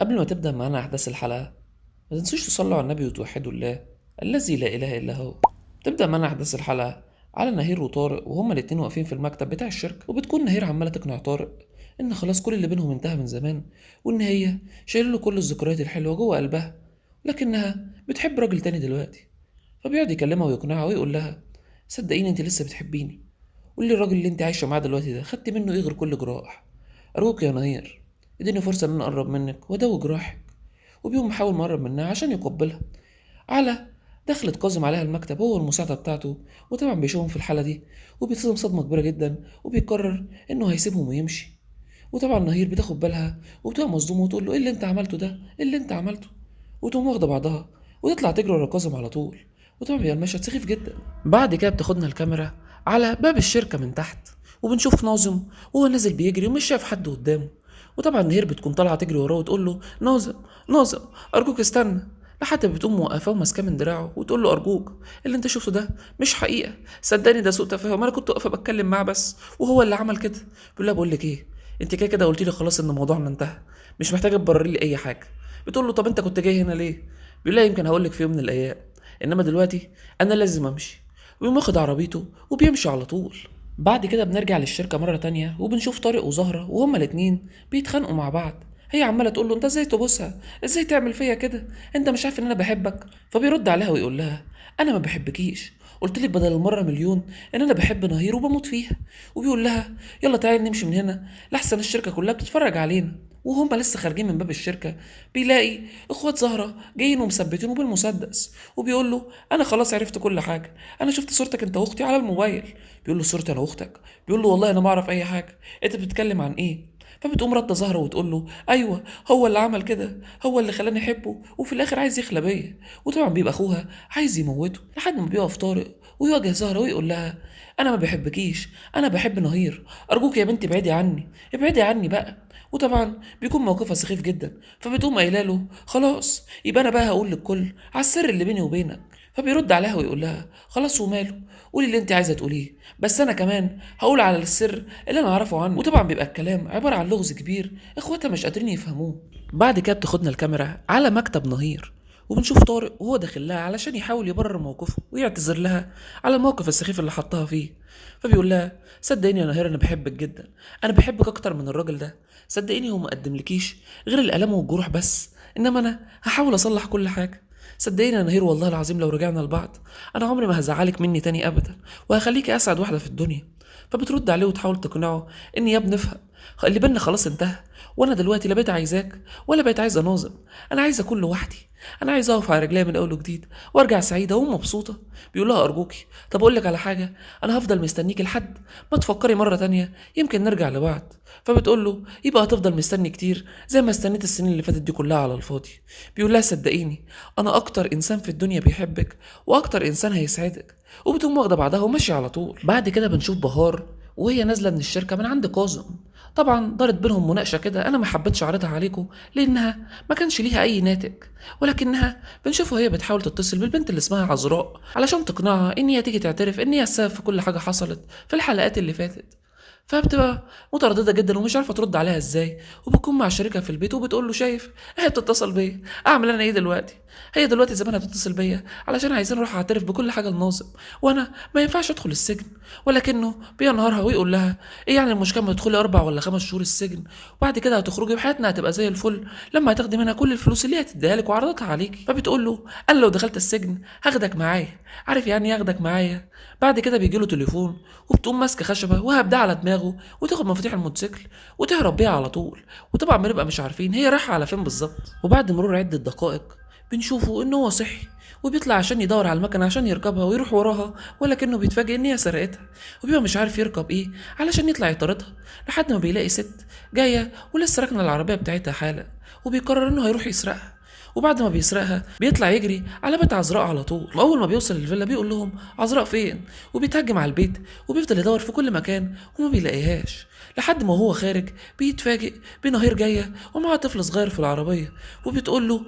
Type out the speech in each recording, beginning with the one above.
قبل ما تبدأ معانا أحداث الحلقة، ما تنسوش تصلوا على النبي وتوحدوا الله الذي لا إله إلا هو. تبدأ معانا أحداث الحلقة على نهير وطارق وهما الاتنين واقفين في المكتب بتاع الشركة، وبتكون نهير عمالة تقنع طارق إن خلاص كل اللي بينهم انتهى من زمان، وإن هي شايله له كل الذكريات الحلوة جوه قلبها، لكنها بتحب راجل تاني دلوقتي. فبيقعد يكلمها ويقنعها ويقول لها: صدقيني انت لسه بتحبيني، قولي الراجل اللي انت عايشة معاه دلوقتي ده خدت منه ايه غير كل جراح؟ أرجوك يا نهير اديني فرصة إن أنا أقرب منك وأداوي جراحك. وبيقوم محاول مقرب منها عشان يقبلها. على دخلت كاظم عليها المكتب هو والمساعدة بتاعته، وطبعا بيشوفهم في الحالة دي وبيتصدم صدمة كبيرة جدا، وبيقرر إنه هيسيبهم ويمشي. وطبعا نهير بتاخد بالها وبتبقى مصدومة وتقول له: إيه اللي أنت عملته ده؟ إيه اللي أنت عملته؟ وتقوم واخدة بعضها وتطلع تجري ورا كاظم على طول. وطبعا بيبقى المشهد سخيف جدا. بعد كده بتاخدنا الكاميرا على باب الشركة من تحت، وبنشوف ناظم وهو نازل بيجري ومش شايف حد قدامه. وطبعا نهير بتكون طالعة تجري وراه وتقول له: ناظم، ناظم، أرجوك استنى. لحد ما بتقوم موقفاه وماسكاه من دراعه وتقول له: أرجوك، اللي أنت شفته ده مش حقيقة، صدقني ده سوء تفاهم، أنا كنت واقفة بتكلم معاه بس وهو اللي عمل كده. بيقول لها: بقول لك إيه، أنت كده كده قلت لي خلاص إن موضوعنا انتهى، مش محتاجة تبرري لي أي حاجة. بتقول له: طب أنت كنت جاي هنا ليه؟ بيقول لها: يمكن هقول لك في يوم من الأيام، إنما دلوقتي أنا لازم أمشي. ويقوم واخد عربيته وبيمشي على طول. بعد كده بنرجع للشركة مرة تانية وبنشوف طارق وزهرة وهما الاتنين بيتخانقوا مع بعض. هي عمالة تقول له: انت ازاي تبوسها؟ ازاي تعمل فيا كده؟ انت مش عارف ان انا بحبك؟ فبيرد عليها ويقول لها: انا ما بحبكيش، قلت لك بدل المرة مليون ان انا بحب نهير وبموت فيها. وبيقول لها: يلا تعالي نمشي من هنا لحسن الشركة كلها بتتفرج علينا. وهما لسه خارجين من باب الشركة بيلاقي اخوات زهرة جايين ومثبتينه بالمسدس. وبيقول له: انا خلاص عرفت كل حاجة، انا شفت صورتك انت واختي على الموبايل. بيقول له: صورتي انا واختك؟ بيقول له: والله انا ما اعرف اي حاجة، انت بتتكلم عن ايه؟ فبتقوم رده زهرة وتقول له: ايوه، هو اللي عمل كده، هو اللي خلاني احبه وفي الاخر عايز يخلى بيا. وطبعا بيبقى اخوها عايز يموته لحد ما بيقف طارق ويواجه زهرة ويقول لها: انا ما بحبكيش، انا بحب نهير، ارجوك يا بنتي ابعدي عني، ابعدي عني بقى. وطبعا بيكون موقفها سخيف جدا. فبتقوم قايله له: خلاص يبقى انا بقى هقول للكل على السر اللي بيني وبينك. فبيرد عليها ويقول لها: خلاص وماله، قولي اللي انت عايزه تقوليه، بس انا كمان هقول على السر اللي انا اعرفه عنه. وطبعا بيبقى الكلام عباره عن لغز كبير اخواتها مش قادرين يفهموه. بعد كده بتاخدنا الكاميرا على مكتب نهير، وبنشوف طارق وهو داخل لها علشان يحاول يبرر موقفه ويعتذر لها على الموقف السخيف اللي حطها فيه. فبيقول لها: صدقيني يا نهير انا بحبك جدا، انا بحبك اكتر من الراجل ده، صدقيني هو مقدملكيش غير الالام والجروح بس، انما انا هحاول اصلح كل حاجه. صدقيني يا نهير والله العظيم لو رجعنا لبعض انا عمري ما هزعلك مني تاني ابدا، وهخليكي اسعد واحده في الدنيا. فبترد عليه وتحاول تقنعه ان: يا ابني افهم، اللي بينا خلاص انتهى، وانا دلوقتي لا بقيت عايزاك ولا بقيت عايزه ناظم، انا عايزه كل لوحدي، انا عايزه اقف على رجليا من اول وجديد وارجع سعيده ومبسوطه. بيقول لها: ارجوكي، طب اقول لك على حاجه، انا هفضل مستنيكي لحد ما تفكري مره تانية يمكن نرجع لبعض. فبتقول له: يبقى هتفضل مستني كتير زي ما استنيت السنين اللي فاتت دي كلها على الفاضي. بيقول لها: صدقيني انا اكتر انسان في الدنيا بيحبك واكتر انسان هيسعدك. وبتقوم واخده بعدها وماشيه على طول. بعد كده بنشوف بهار وهي نازله من الشركه من عند كاظم. طبعا دارت بينهم مناقشه كده انا ما حبيتش اعرضها عليكم لانها ما كانش ليها اي ناتج، ولكنها بنشوفها هي بتحاول تتصل بالبنت اللي اسمها عذراء علشان تقنعها ان هي تيجي تعترف ان هي السبب في كل حاجه حصلت في الحلقات اللي فاتت. فبتبقى متردده جدا ومش عارفه ترد عليها ازاي، وبتكون مع شريكها في البيت وبتقول له: شايف، هي بتتصل بيا، اعمل انا ايه دلوقتي؟ هي دلوقتي زمانها بتتصل بيا علشان عايزين اروح اعترف بكل حاجه لناظم، وانا ما ينفعش ادخل السجن. ولكنه بينهارها ويقول لها: ايه يعني المشكله ما تدخلي 4 ولا 5 شهور السجن وبعد كده هتخرجي وحياتنا هتبقى زي الفل لما هتاخدي منها كل الفلوس اللي هي هتديها لك وعرضتها عليكي. فبتقول له: انا لو دخلت السجن هاخدك معايا. عارف يعني ياخدك معايا؟ بعد كده بيجي له تليفون وبتقوم ماسكه خشبه وهبدها على دماغه وتاخد مفاتيح الموتوسيكل وتهرب بيها على طول. وطبعا بنبقى مش عارفين هي رايحه على فين بالظبط. وبعد مرور عده دقائق بنشوفه ان هو صحي وبيطلع عشان يدور على المكنه عشان يركبها ويروح وراها، ولكنه بيتفاجئ ان هي سرقتها. وبيبقى مش عارف يركب ايه علشان يطلع يطاردها لحد ما بيلاقي ست جايه ولسه راكنه العربيه بتاعتها حالا، وبيقرر انه هيروح يسرقها. وبعد ما بيسرقها بيطلع يجري على بيت عذراء على طول. واول ما بيوصل للفيلا بيقول لهم: عذراء فين؟ وبيتهجم على البيت وبيفضل يدور في كل مكان وما بيلاقيهاش لحد ما هو خارج بيتفاجئ بنهير جايه ومعاها طفل صغير في العربيه، وبتقول له: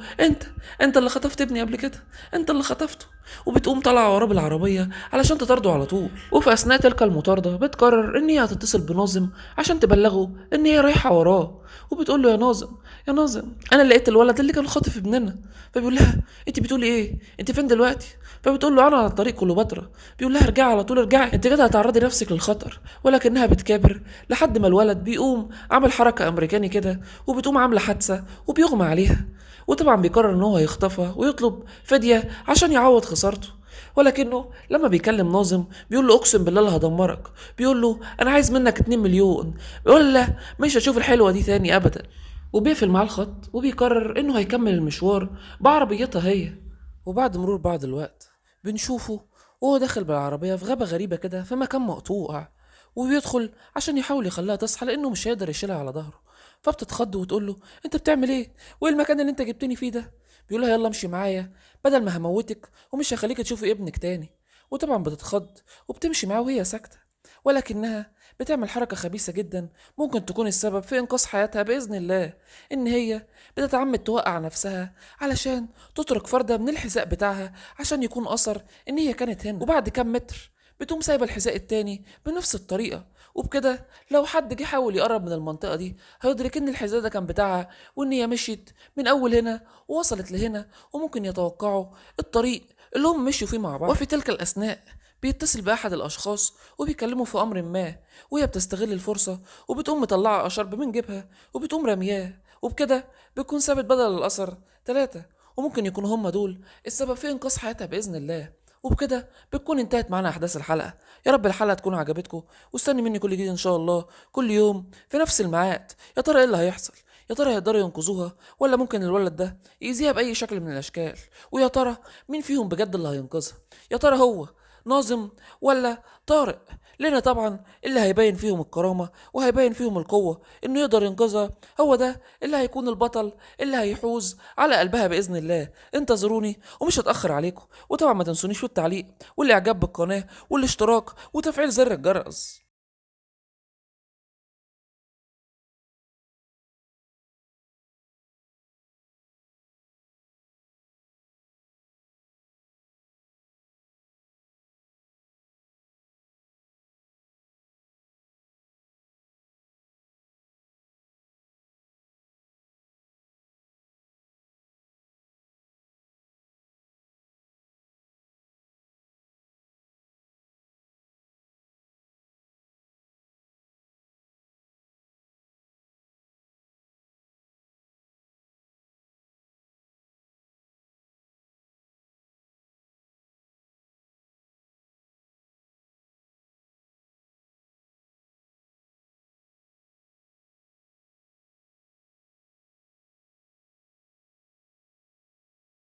انت اللي خطفت ابني قبل كده، انت اللي خطفته. وبتقوم طالعة وراه بالعربية علشان تطارده على طول. وفي أثناء تلك المطاردة بتقرر إن هي هتتصل بناظم عشان تبلغه إن هي رايحة وراه، وبتقول له: يا ناظم، يا ناظم، أنا لقيت الولد اللي كان خاطف ابننا. فبيقول لها: أنت بتقولي إيه؟ أنت فين دلوقتي؟ فبتقول له: أنا على الطريق كليوباترا. بيقول لها: ارجعي على طول، ارجعي، أنت كده هتعرضي نفسك للخطر. ولكنها بتكابر لحد ما الولد بيقوم عامل حركة أمريكاني كده، وبتقوم عاملة حادثة وبيغمى عليها. وطبعا بيقرر ان هو هيخطفها ويطلب فدية عشان يعوض خسارته. ولكنه لما بيكلم ناظم بيقول له: اقسم بالله اللي هدمرك. بيقول له: انا عايز منك 2 مليون. بيقول له: مش هشوف الحلوة دي تاني ابدا. وبيقفل معاه الخط وبيقرر انه هيكمل المشوار بعربيتها هي. وبعد مرور بعض الوقت بنشوفه وهو داخل بالعربية في غابة غريبة كده في مكان مقطوع، وبيدخل عشان يحاول يخليها تصحى لانه مش هيقدر يشيلها على ظهره. فبتتخض وتقول له: انت بتعمل ايه؟ وايه المكان اللي انت جبتني فيه ده؟ بيقول لها: يلا امشي معايا بدل ما هموتك ومش هخليك تشوفي ابنك تاني. وطبعا بتتخض وبتمشي معاه وهي ساكتة، ولكنها بتعمل حركة خبيثة جدا ممكن تكون السبب في إنقاذ حياتها بإذن الله. إن هي بتتعمد توقع نفسها علشان تترك فردة من الحذاء بتاعها عشان يكون أثر إن هي كانت هنا. وبعد كام متر بتقوم سايبة الحذاء التاني بنفس الطريقة، وبكده لو حد جه حاول يقرب من المنطقة دي هيدرك إن الحذاء ده كان بتاعها، وإن هي مشيت من أول هنا ووصلت لهنا، وممكن يتوقعوا الطريق اللي هم مشوا فيه مع بعض. وفي تلك الأثناء بيتصل بأحد الأشخاص وبيكلمه في أمر ما، وهي بتستغل الفرصة وبتقوم مطلعة أشرب من جيبها وبتقوم رمياه. وبكده بتكون سابت بدل الأثر 3، وممكن يكونوا هم دول السبب في إنقاذ حياتها بإذن الله. وبكده بتكون انتهت معانا أحداث الحلقة. يا رب الحلقة تكون عجبتكم، واستني مني كل جديد إن شاء الله كل يوم في نفس الميعاد. يا ترى إيه اللي هيحصل؟ يا ترى هيقدروا ينقذوها ولا ممكن الولد ده يأذيها بأي شكل من الأشكال؟ ويا ترى مين فيهم بجد اللي هينقذها؟ يا ترى هو ناظم ولا طارق؟ لأن طبعا اللي هيبين فيهم الكرامة وهيبين فيهم القوة إنه يقدر ينقذها هو ده اللي هيكون البطل اللي هيحوز على قلبها بإذن الله. انتظروني ومش هتأخر عليكم، وطبعا ما تنسونيش في التعليق والإعجاب بالقناة والاشتراك وتفعيل زر الجرس.